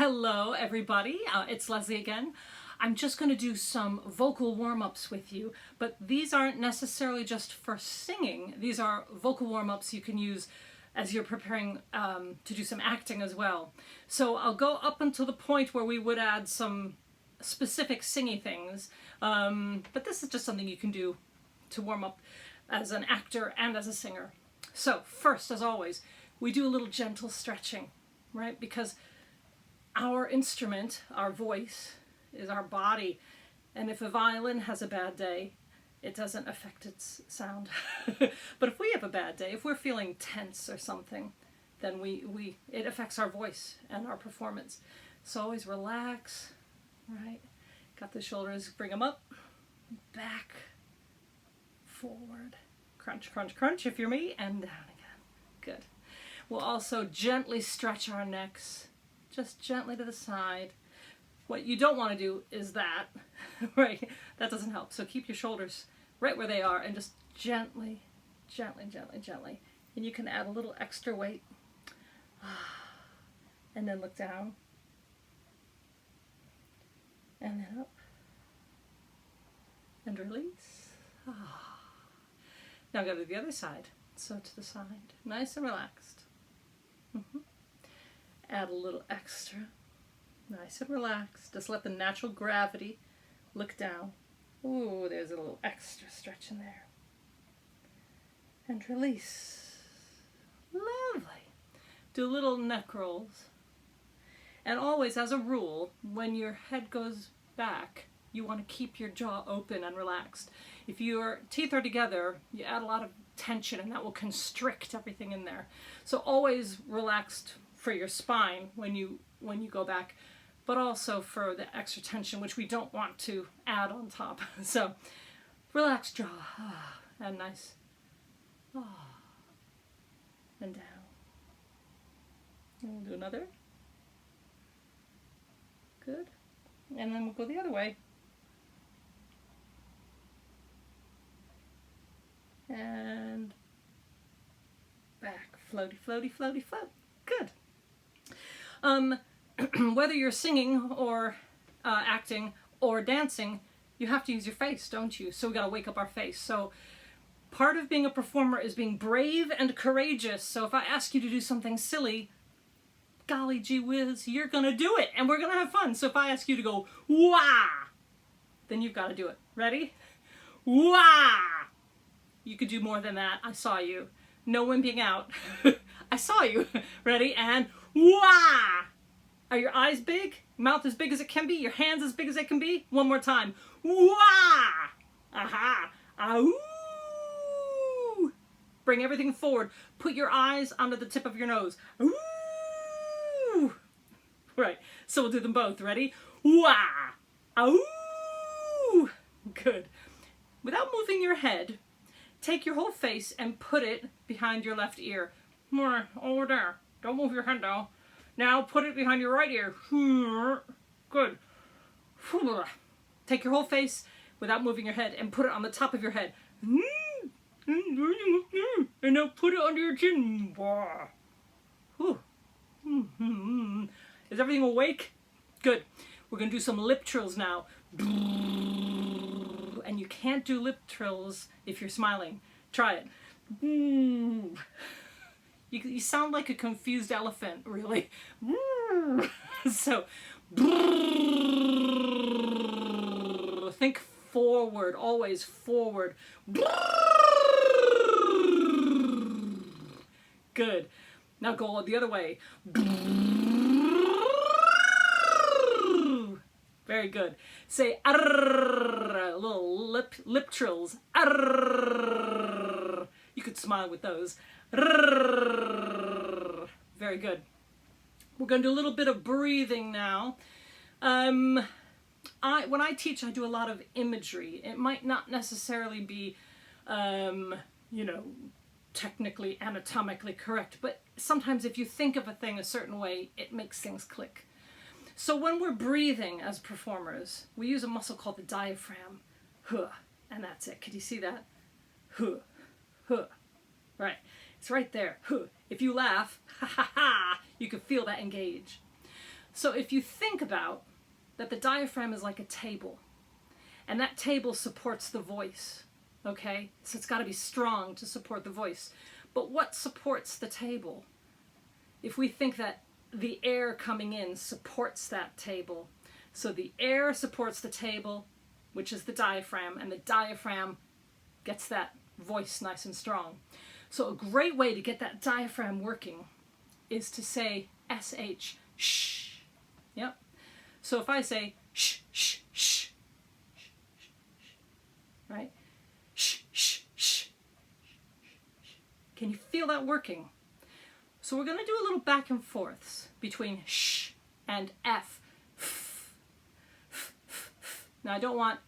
Hello everybody, it's Leslie again. I'm just going to do some vocal warm-ups with you, but these aren't necessarily just for singing. These are vocal warm-ups you can use as you're preparing to do some acting as well. So I'll go up until the point where we would add some specific singy things, but this is just something you can do to warm up as an actor and as a singer. So first, as always, we do a little gentle stretching, right? Because our instrument, our voice, is our body. And if a violin has a bad day, it doesn't affect its sound. But if we have a bad day, if we're feeling tense or something, then it affects our voice and our performance. So always relax, right? Got the shoulders, bring them up, back, forward, crunch, crunch, crunch if you're me, and down again. Good. We'll also gently stretch our necks, just gently to the side. What you don't want to do is that, right? That doesn't help. So keep your shoulders right where they are and just gently, gently, gently, gently. And you can add a little extra weight. And then look down. And then up. And release. Now go to the other side. So to the side. Nice and relaxed. Add a little extra. Nice and relaxed. Just let the natural gravity look down. Ooh, there's a little extra stretch in there. And release. Lovely. Do little neck rolls. And always, as a rule, when your head goes back, you want to keep your jaw open and relaxed. If your teeth are together, you add a lot of tension and that will constrict everything in there. So always relaxed for your spine when you go back, but also for the extra tension, which we don't want to add on top. So relaxed jaw and nice, and down. And we'll do another. Good. And then we'll go the other way. And back, floaty, floaty, floaty, float. Good. Whether you're singing or acting or dancing, you have to use your face, don't you? So we gotta wake up our face. So part of being a performer is being brave and courageous. So if I ask you to do something silly, golly gee whiz, you're gonna do it and we're gonna have fun. So if I ask you to go, wah, then you've gotta do it. Ready? Wah! You could do more than that. I saw you. No wimping out. I saw you. Ready? And wah! Are your eyes big? Mouth as big as it can be? Your hands as big as they can be? One more time. Wah! Aha! Ahoo! Bring everything forward. Put your eyes under the tip of your nose. Ooh! Right. So we'll do them both. Ready? Wah! Ahoo! Good. Without moving your head, take your whole face and put it behind your left ear. More over there. Don't move your head though. Now put it behind your right ear. Good. Take your whole face without moving your head and put it on the top of your head. And now put it under your chin. Is everything awake? Good. We're going to do some lip trills now. And you can't do lip trills if you're smiling. Try it. You sound like a confused elephant, really. So, think forward, always forward. Good. Now go the other way. Very good. Say arrrr, little lip trills. Arrrr. You could smile with those. Arrrr. Very good. We're going to do a little bit of breathing now. When I teach, I do a lot of imagery. It might not necessarily be, technically, anatomically correct, but sometimes if you think of a thing a certain way, it makes things click. So when we're breathing as performers, we use a muscle called the diaphragm. And that's it. Could you see that? Right. It's right there. If you laugh, you can feel that engage. So if you think about that the diaphragm is like a table, and that table supports the voice, okay? So it's got to be strong to support the voice. But what supports the table? If we think that the air coming in supports that table, so the air supports the table, which is the diaphragm, and the diaphragm gets that voice nice and strong. So a great way to get that diaphragm working is to say SH, shh. Yep. So if I say shh, shh, shh, right? Shh, shh, shh. Can you feel that working? So we're going to do a little back and forths between sh and f. Now I don't want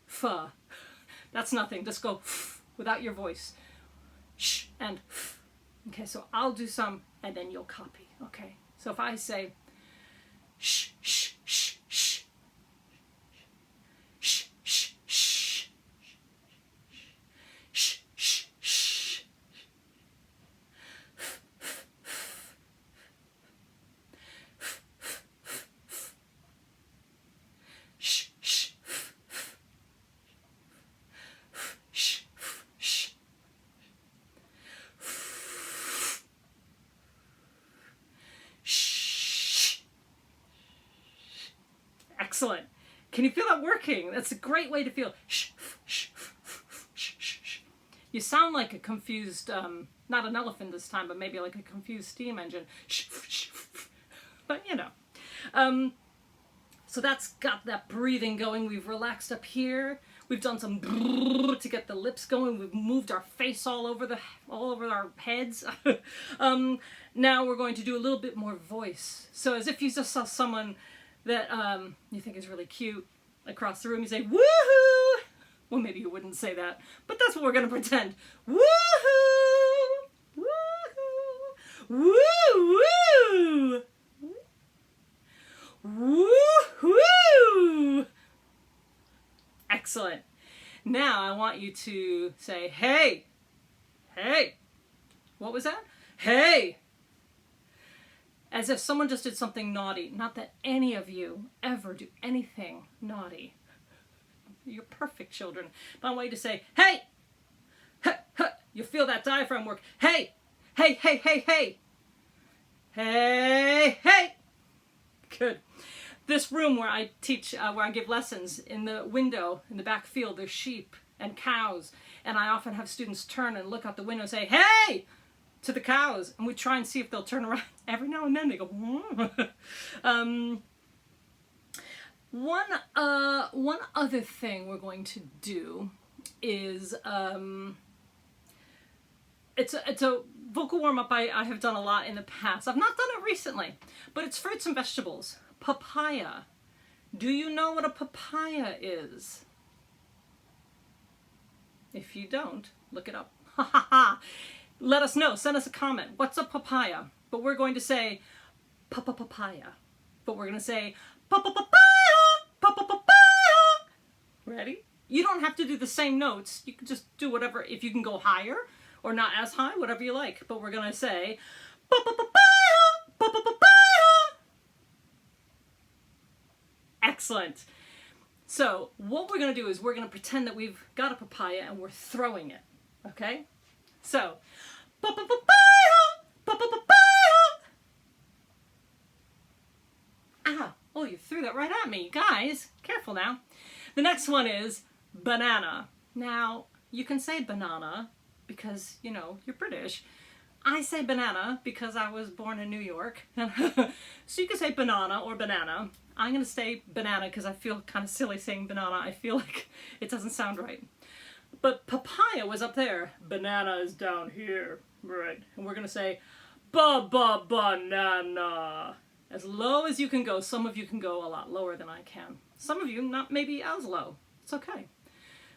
f. That's nothing. Just go f without your voice. Sh and f. Okay, so I'll do some and then you'll copy. Okay, so if I say shh, shh, shh, shh, shh, shh, shh, shh, shh, shh, excellent. Can you feel that working? That's a great way to feel. You sound like a confused, not an elephant this time, but maybe like a confused steam engine. But you know. So that's got that breathing going. We've relaxed up here. We've done some to get the lips going. We've moved our face all over our heads. Now we're going to do a little bit more voice. So as if you just saw someone that you think is really cute across the room, you say, woohoo! Well, maybe you wouldn't say that, but that's what we're going to pretend. Woohoo! Woohoo! Woo-woo! Woo-hoo! Excellent. Now I want you to say, hey! Hey! What was that? Hey! As if someone just did something naughty. Not that any of you ever do anything naughty. You're perfect children. But I want you to say, hey! Hey! Hey! You feel that diaphragm work. Hey! Hey! Hey! Hey! Hey! Hey! Hey! Good. This room where I teach, where I give lessons, in the window, in the back field, there's sheep and cows. And I often have students turn and look out the window and say, hey! To the cows, and we try and see if they'll turn around. Every now and then they go, one other thing we're going to do is, it's a vocal warm-up I have done a lot in the past. I've not done it recently, but it's fruits and vegetables. Papaya. Do you know what a papaya is? If you don't, look it up. Ha ha ha. Let us know. Send us a comment. What's a papaya? But we're going to say papaya. But we're going to say papaya. Ready? You don't have to do the same notes. You can just do whatever. If you can go higher or not as high, whatever you like. But we're going to say papaya. Excellent. So what we're going to do is we're going to pretend that we've got a papaya and we're throwing it. Okay? So, ah, oh, you threw that right at me. Guys, careful now. The next one is banana. Now, you can say banana because, you know, you're British. I say banana because I was born in New York. So you can say banana or banana. I'm going to say banana because I feel kind of silly saying banana. I feel like it doesn't sound right. But papaya was up there. Banana is down here. Right. And we're going to say banana. As low as you can go. Some of you can go a lot lower than I can. Some of you not maybe as low. It's okay.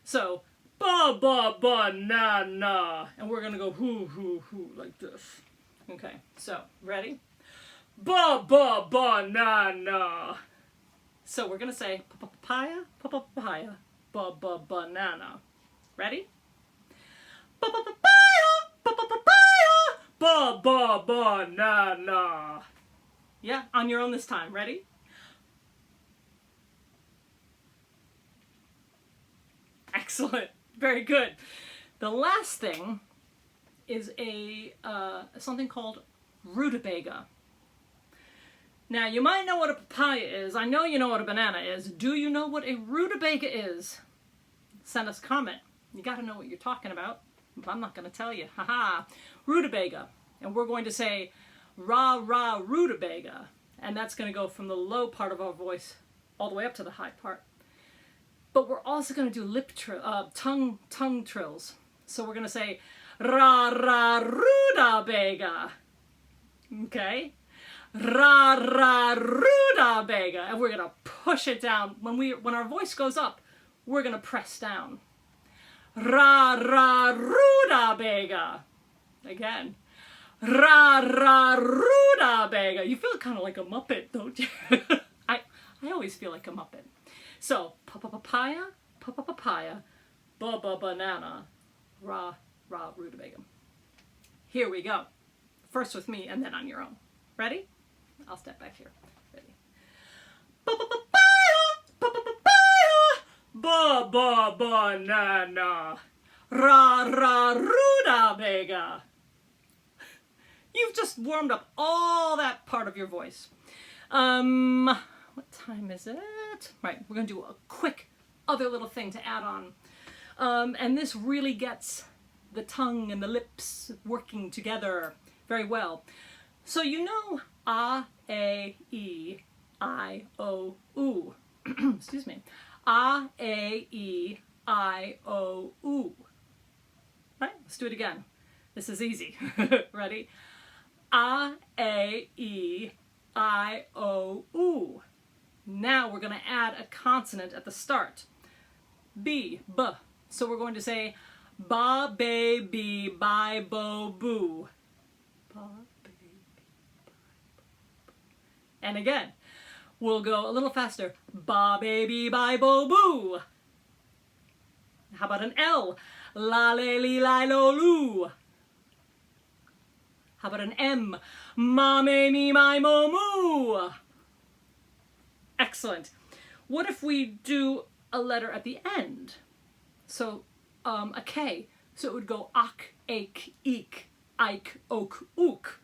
So, banana. And we're going to go hoo, hoo, hoo, like this. Okay. So, ready? Banana. So we're going to say papaya, papaya, banana. Ready? Banana. Yeah, on your own this time. Ready? Excellent. Very good. The last thing is something called rutabaga. Now, you might know what a papaya is. I know you know what a banana is. Do you know what a rutabaga is? Send us a comment. You got to know what you're talking about, but I'm not going to tell you. Haha. Rutabaga. And we're going to say ra ra rutabaga. And that's going to go from the low part of our voice all the way up to the high part. But we're also going to do tongue trills. So we're going to say ra ra rutabaga. Okay? Ra ra rutabaga. And we're going to push it down. When our voice goes up, we're going to press down. Ra ra rutabaga. Again. Ra ra rutabaga. You feel kind of like a Muppet, don't you? I always feel like a Muppet. So, papaya, papaya, banana, ra ra rutabaga. Here we go. First with me and then on your own. Ready? I'll step back here. Ready? Papaya, banana, ra ra rutabaga. You've just warmed up all that part of your voice. What time is it? Right, we're going to do a quick other little thing to add on. And this really gets the tongue and the lips working together very well. So you know A, E, I, O, U. Excuse me. A, E, I, O, U. Right, let's do it again. This is easy. Ready? A, E, I, O, U. Now we're going to add a consonant at the start. B, B. So we're going to say ba, ba, bee, bi, bo, boo. Ba, ba, bee, bi, bo. And again, we'll go a little faster. Ba, ba, bee, bi, bo, boo. How about an L? La, le, li, li, lo, loo. How about an M? Ma, me, me, my, mo, moo. Excellent. What if we do a letter at the end? So a K. So it would go ak, ake, eek, ike, oak, ook.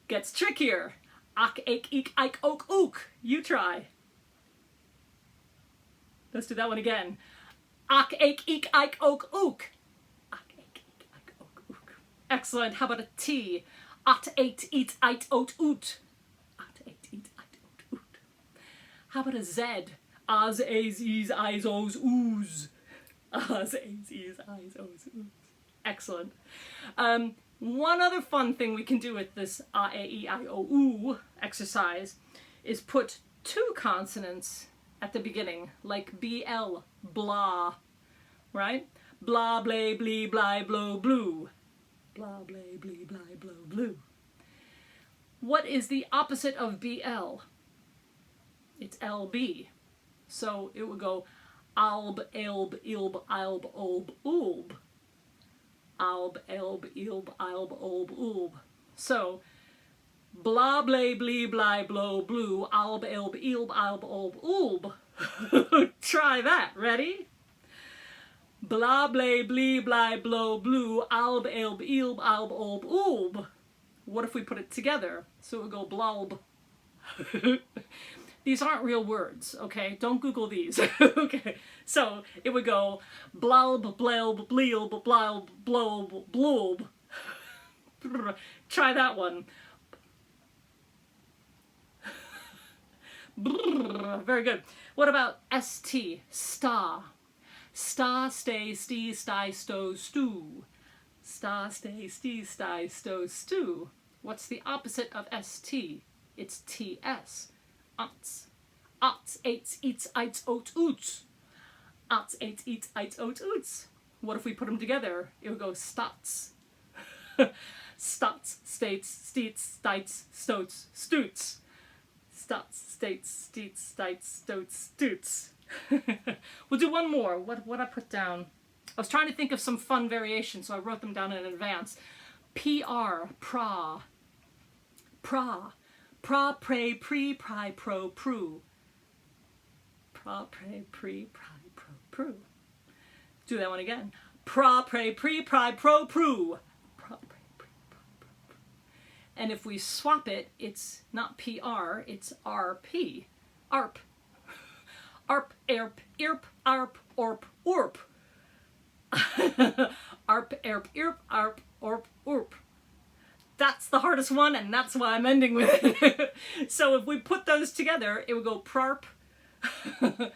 Gets trickier. Ak, ake, eek, ike, oak, ook. You try. Let's do that one again. Ak, ake, eek, ike, oak, ook. Ak, ake, eek, ike, oak, ook. Excellent. How about a T? At, ate, eat, ite, oat, oot. At, ate, eat, ite, oat, oot. How about a Z? Az, az, is, eyes, os, ooze. Az, az, is, eyes, os, ooze. Excellent. One other fun thing we can do with this A, E, I, O, U exercise is put two consonants at the beginning, like BL, blah, right? Blah, blay, blee, bly, blow, blue. Blah, blay, blee, bly, blow, blue. What is the opposite of BL? It's LB. So it would go alb, elb, ilb, alb, olb, ulb. Alb, elb, ilb, alb, olb, ulb. So, blah, blay, blee, bly, blow, blue, alb, elb, ilb, alb, olb, ulb. Try that. Ready? Blah, blay, blee, bly, blow, blue, alb, elb, ilb, alb, olb, ulb. What if we put it together? So it would go blulb. These aren't real words, okay? Don't Google these, okay? So it would go blulb, blelb, bleelb, blulb, blob, blulb. Try that one. Very good. What about ST? Sta. Sta, stay, stee, sty, stow, stew. Sta, stay, stee, sty, stow, stew. What's the opposite of ST? It's TS. Ats. Ats, ates, eats, ites, oats, oots. Ats, ates, eats, ites, oats, oots. What if we put them together? It would go stats. Stats, states, steets, stites, stoats, stoots. Stats, states, steets, stites, stoats, stoots. We'll do one more. What I put down? I was trying to think of some fun variations, so I wrote them down in advance. PR, pra. Pra. Pra, pray, pre, pri, pro, pru. Pra, pray, pre, pri, pro, pru. Do that one again. Pra, pray, pre, pri, pro, pru. Pra, pray, pre, pri, pro, pru. And if we swap it, it's not PR, it's RP. ARP. ARP, ARP, IRP, ARP, ORP, ORP. ARP, ARP, IRP, ARP, ORP, ORP. That's the hardest one, and that's why I'm ending with it. So if we put those together, it would go prarp, prarp,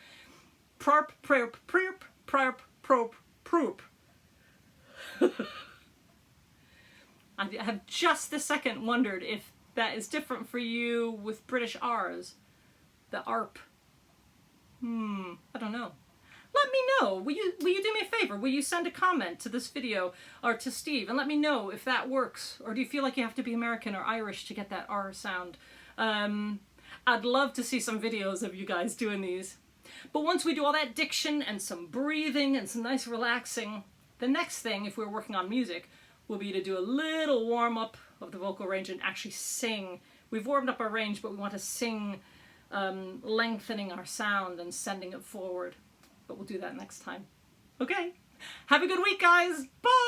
prarp, prarp, prarp, prop, proop. I have just this second wondered if that is different for you with British R's. The ARP. I don't know. Let me know. Will you do me a favor? Will you send a comment to this video or to Steve and let me know if that works? Or do you feel like you have to be American or Irish to get that R sound? I'd love to see some videos of you guys doing these. But once we do all that diction and some breathing and some nice relaxing, the next thing, if we're working on music, will be to do a little warm-up of the vocal range and actually sing. We've warmed up our range, but we want to sing, lengthening our sound and sending it forward. But we'll do that next time. Okay. Have a good week, guys. Bye!